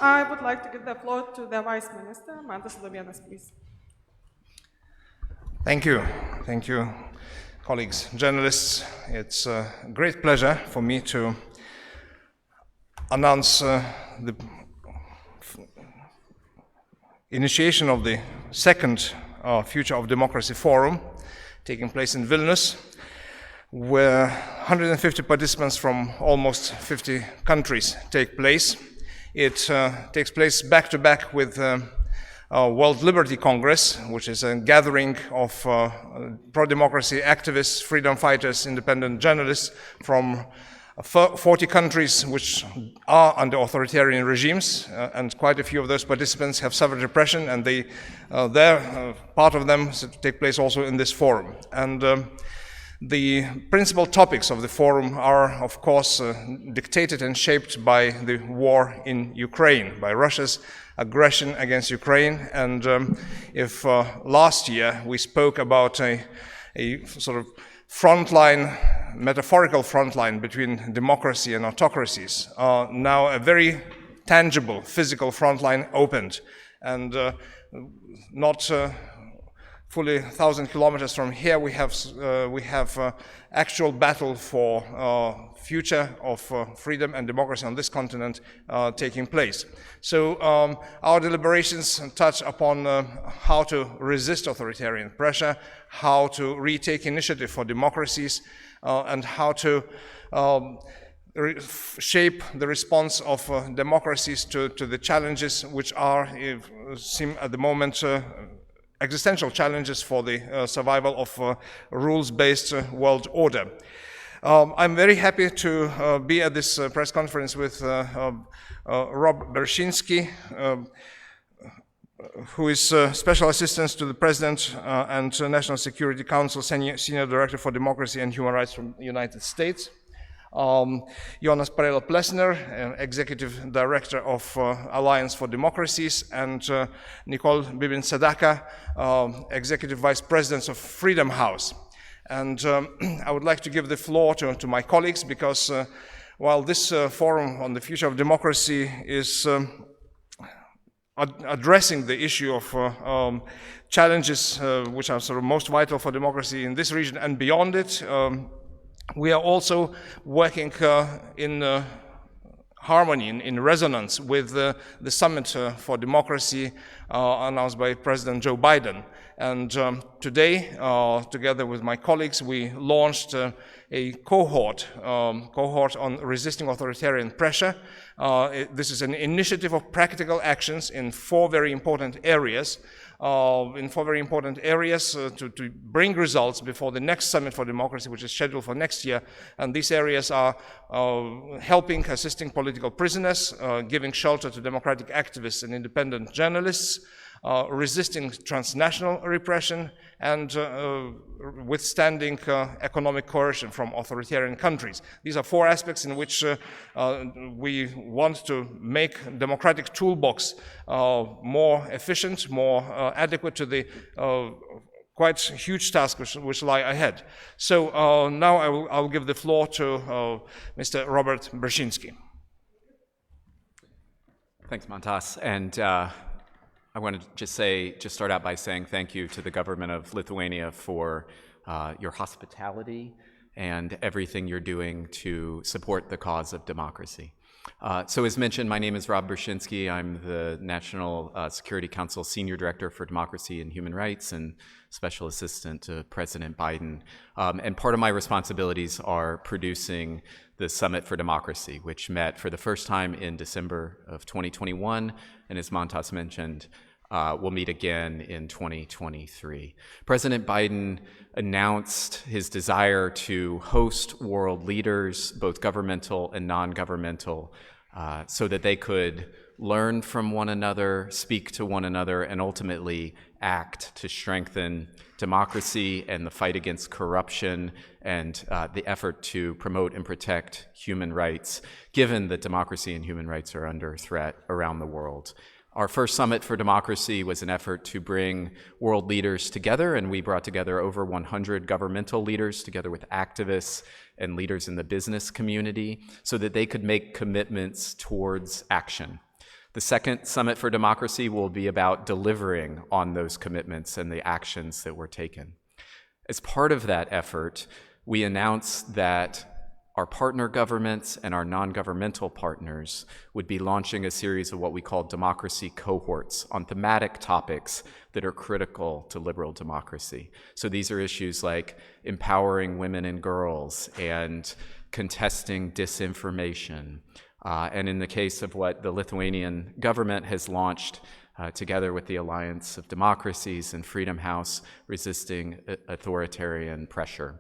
I would like to give the floor to the Vice Minister, Mantas Slovienas, please. Thank you, colleagues, journalists. It's a great pleasure for me to announce the initiation of the second Future of Democracy Forum taking place in Vilnius, where 150 participants from almost 50 countries take place. It takes place back-to-back with World Liberty Congress, which is a gathering of pro-democracy activists, freedom fighters, independent journalists from 40 countries which are under authoritarian regimes, and quite a few of those participants have suffered repression, and part of them take place also in this forum. And the principal topics of the forum are, of course, dictated and shaped by the war in Ukraine, by Russia's aggression against Ukraine. And if last year we spoke about a sort of metaphorical frontline between democracy and autocracies, now a very tangible physical frontline opened, and not fully 1,000 kilometers from here we have actual battle for future of freedom and democracy on this continent taking place. So our deliberations touch upon how to resist authoritarian pressure, how to retake initiative for democracies, and how to shape the response of democracies to the challenges which seem at the moment existential challenges for the survival of a rules-based world order. I'm very happy to be at this press conference with Rob Bashinski, who is Special Assistant to the President and National Security Council Senior Director for Democracy and Human Rights from the United States. Jonas Parela-Plessner, Executive Director of Alliance for Democracies, and Nicole Bibin-Sadaka, Executive Vice President of Freedom House. And I would like to give the floor to my colleagues, because while this forum on the future of democracy is addressing the issue of challenges which are sort of most vital for democracy in this region and beyond it, we are also working in harmony, in resonance with the Summit for Democracy announced by President Joe Biden. And today, together with my colleagues, we launched a cohort on resisting authoritarian pressure. This is an initiative of practical actions in four very important areas. To bring results before the next Summit for Democracy, which is scheduled for next year. And these areas are assisting political prisoners, giving shelter to democratic activists and independent journalists, resisting transnational repression, and withstanding economic coercion from authoritarian countries. These are four aspects in which we want to make democratic toolbox more efficient, more adequate to the quite huge tasks which lie ahead. So now I will give the floor to Mr. Robert Bashinski. Thanks, Mantas. And I want to just start out by saying thank you to the government of Lithuania for your hospitality and everything you're doing to support the cause of democracy. So as mentioned, my name is Rob Bashinski. I'm the National Security Council Senior Director for Democracy and Human Rights and Special Assistant to President Biden. And part of my responsibilities are producing the Summit for Democracy, which met for the first time in December of 2021, and as Mantas mentioned, we'll meet again in 2023. President Biden announced his desire to host world leaders, both governmental and non-governmental, so that they could learn from one another, speak to one another, and ultimately act to strengthen democracy and the fight against corruption and the effort to promote and protect human rights, given that democracy and human rights are under threat around the world. Our first Summit for Democracy was an effort to bring world leaders together, and we brought together over 100 governmental leaders together with activists and leaders in the business community so that they could make commitments towards action. The second Summit for Democracy will be about delivering on those commitments and the actions that were taken. As part of that effort, we announced that our partner governments and our non-governmental partners would be launching a series of what we call democracy cohorts on thematic topics that are critical to liberal democracy. So these are issues like empowering women and girls and contesting disinformation. And in the case of what the Lithuanian government has launched together with the Alliance of Democracies and Freedom House, resisting authoritarian pressure.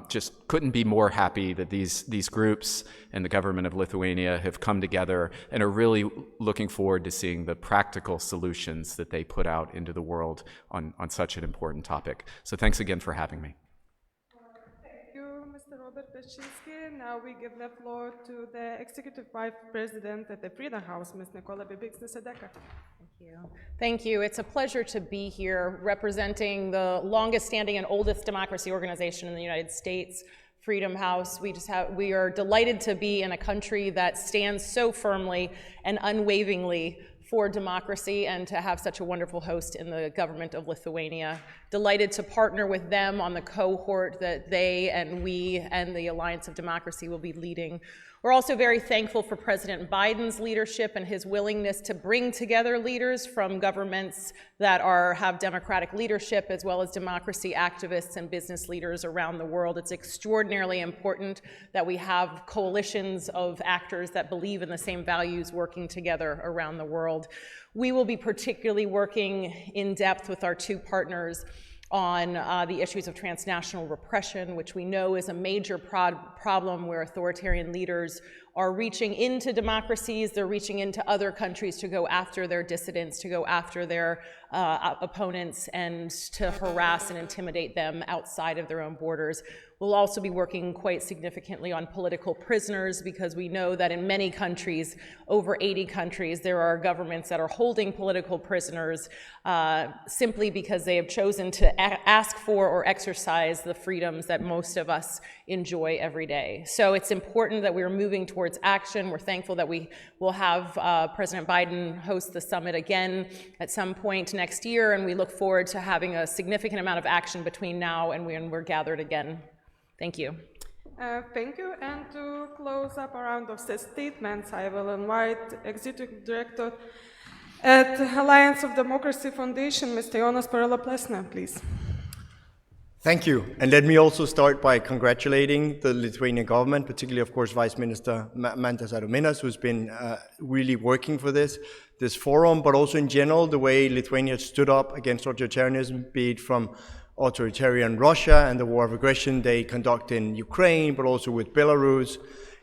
Just couldn't be more happy that these groups and the government of Lithuania have come together and are really looking forward to seeing the practical solutions that they put out into the world on such an important topic. So thanks again for having me. Thank you, Mr. Robert Bashinski. Now we give the floor to the Executive Vice President at the Freedom House, Ms. Nicola Broussard. Thank you. It's a pleasure to be here representing the longest standing and oldest democracy organization in the United States, Freedom House. We are delighted to be in a country that stands so firmly and unwaveringly for democracy and to have such a wonderful host in the government of Lithuania. Delighted to partner with them on the cohort that they and we and the Alliance of Democracy will be leading. We're also very thankful for President Biden's leadership and his willingness to bring together leaders from governments that have democratic leadership, as well as democracy activists and business leaders around the world. It's extraordinarily important that we have coalitions of actors that believe in the same values working together around the world. We will be particularly working in depth with our two partners on the issues of transnational repression, which we know is a major problem where authoritarian leaders are reaching into democracies, they're reaching into other countries to go after their dissidents, to go after their opponents, and to harass and intimidate them outside of their own borders. We'll also be working quite significantly on political prisoners, because we know that in many countries, over 80 countries, there are governments that are holding political prisoners simply because they have chosen to ask for or exercise the freedoms that most of us enjoy every day. So it's important that we're moving towards action. We're thankful that we will have President Biden host the summit again at some point next year, and we look forward to having a significant amount of action between now and when we're gathered again. Thank you. Thank you. And to close up a round of statements, I will invite Executive Director at Alliance of Democracy Foundation, Mr. Jonas Parela-Plesner, please. Thank you. And let me also start by congratulating the Lithuanian government, particularly, of course, Vice Minister Mantas Adomėnas, who's been really working for this forum, but also in general, the way Lithuania stood up against authoritarianism, be it from authoritarian Russia and the war of aggression they conduct in Ukraine, but also with Belarus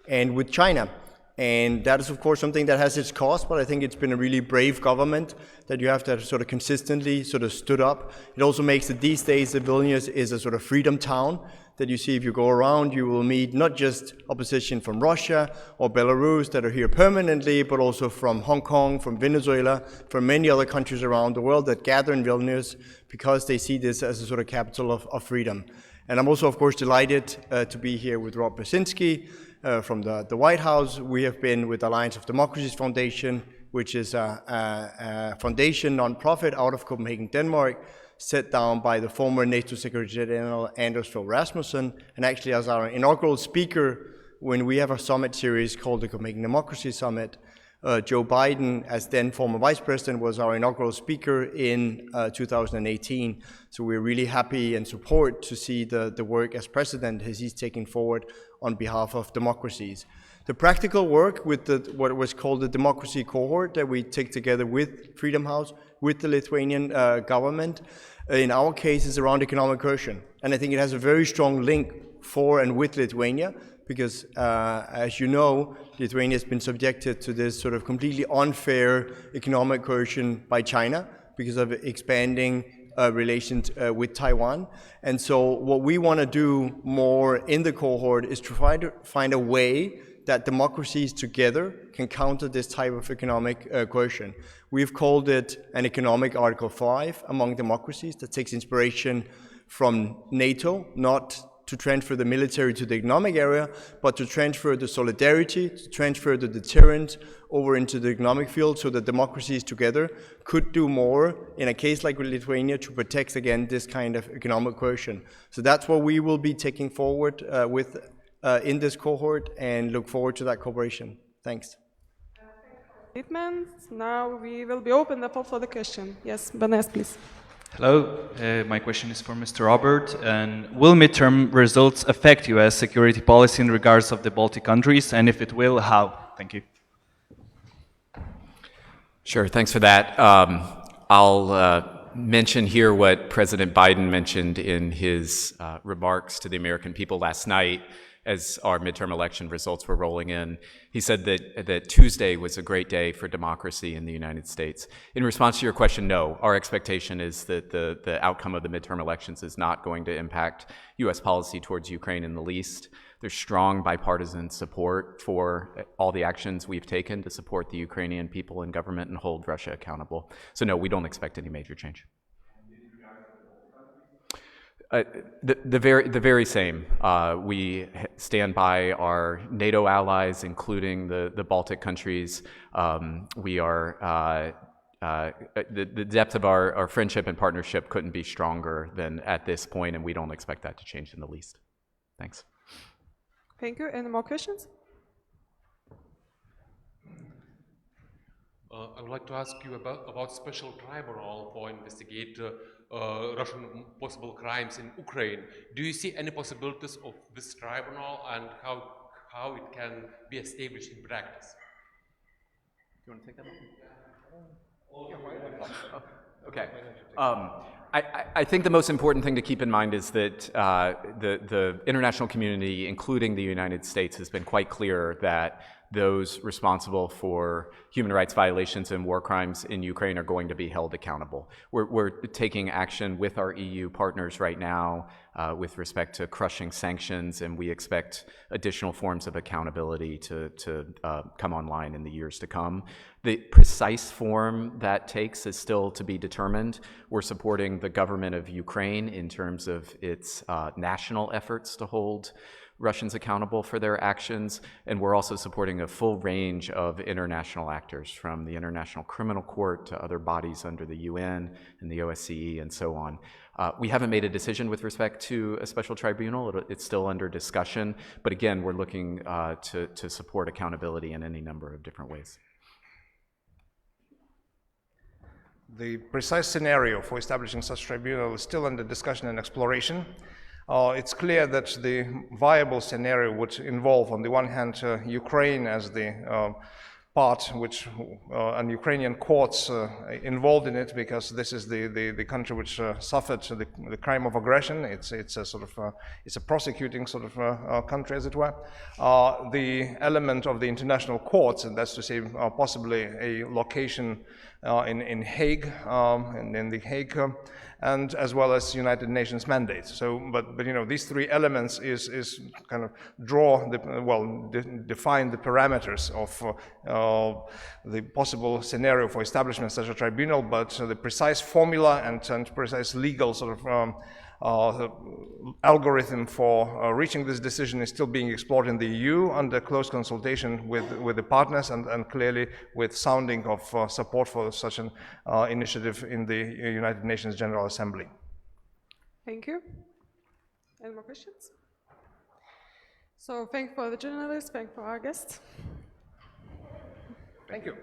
and with China. And that is, of course, something that has its cost, but I think it's been a really brave government that you have to sort of consistently sort of stood up. It also makes it these days that Vilnius is a sort of freedom town, that you see if you go around, you will meet not just opposition from Russia or Belarus that are here permanently, but also from Hong Kong, from Venezuela, from many other countries around the world that gather in Vilnius because they see this as a sort of capital of freedom. And I'm also, of course, delighted to be here with Rob Basinski from the White House. We have been with Alliance of Democracies Foundation, which is a foundation nonprofit out of Copenhagen, Denmark, set down by the former NATO Secretary General Anders Fogh Rasmussen, and actually as our inaugural speaker when we have a summit series called the Copenhagen Democracy Summit. Joe Biden, as then former vice president, was our inaugural speaker in 2018. So we're really happy and support to see the work as president as he's taking forward on behalf of democracies. The practical work with what was called the democracy cohort that we take together with Freedom House, with the Lithuanian government, in our case is around economic coercion. And I think it has a very strong link for and with Lithuania, because as you know, Lithuania has been subjected to this sort of completely unfair economic coercion by China because of expanding relations with Taiwan. And so what we want to do more in the cohort is to try to find a way that democracies together can counter this type of economic coercion. We've called it an economic Article 5 among democracies that takes inspiration from NATO, not to transfer the military to the economic area, but to transfer the solidarity, to transfer the deterrent over into the economic field so that democracies together could do more in a case like Lithuania to protect again this kind of economic coercion. So that's what we will be taking forward in this cohort and look forward to that cooperation. Thanks. Statements. Now we will be open the floor for the question. Yes, Banes, please. Hello, my question is for Mr. Robert. And will midterm results affect U.S. security policy in regards of the Baltic countries? And if it will, how? Thank you. Sure, thanks for that. I'll mention here what President Biden mentioned in his remarks to the American people last night as our midterm election results were rolling in. He said that Tuesday was a great day for democracy in the United States. In response to your question, no. Our expectation is that the outcome of the midterm elections is not going to impact U.S. policy towards Ukraine in the least. There's strong bipartisan support for all the actions we've taken to support the Ukrainian people and government and hold Russia accountable. So no, we don't expect any major change. The very same. We stand by our NATO allies, including the Baltic countries. We are the depth of our friendship and partnership couldn't be stronger than at this point, and we don't expect that to change in the least. Thanks. Thank you. Any more questions? I would like to ask you about special tribunal for investigate Russian possible crimes in Ukraine. Do you see any possibilities of this tribunal and how it can be established in practice? You want to take that one? Okay. I think the most important thing to keep in mind is that the international community, including the United States, has been quite clear that those responsible for human rights violations and war crimes in Ukraine are going to be held accountable. We're taking action with our EU partners right now with respect to crushing sanctions, and we expect additional forms of accountability to come online in the years to come. The precise form that takes is still to be determined. We're supporting the government of Ukraine in terms of its national efforts to hold Russians accountable for their actions, and we're also supporting a full range of international actors, from the International Criminal Court to other bodies under the UN and the OSCE and so on. We haven't made a decision with respect to a special tribunal. It's still under discussion, but again, we're looking to support accountability in any number of different ways. The precise scenario for establishing such tribunal is still under discussion and exploration. It's clear that the viable scenario would involve, on the one hand, Ukraine as the part which and Ukrainian courts involved in it, because this is the country which suffered the crime of aggression. It's a sort of it's a prosecuting sort of country, as it were. The element of the international courts, and that's to say possibly a location in Hague, in the Hague, and as well as United Nations mandates. So, but you know, these three elements is kind of define the parameters of the possible scenario for establishment of such a tribunal. But the precise formula and precise legal sort of algorithm for reaching this decision is still being explored in the EU under close consultation with the partners and clearly with sounding of support for such an initiative in the United Nations General Assembly. Thank you. Any more questions? So thank you for the journalists, thank you for our guests. Thank you.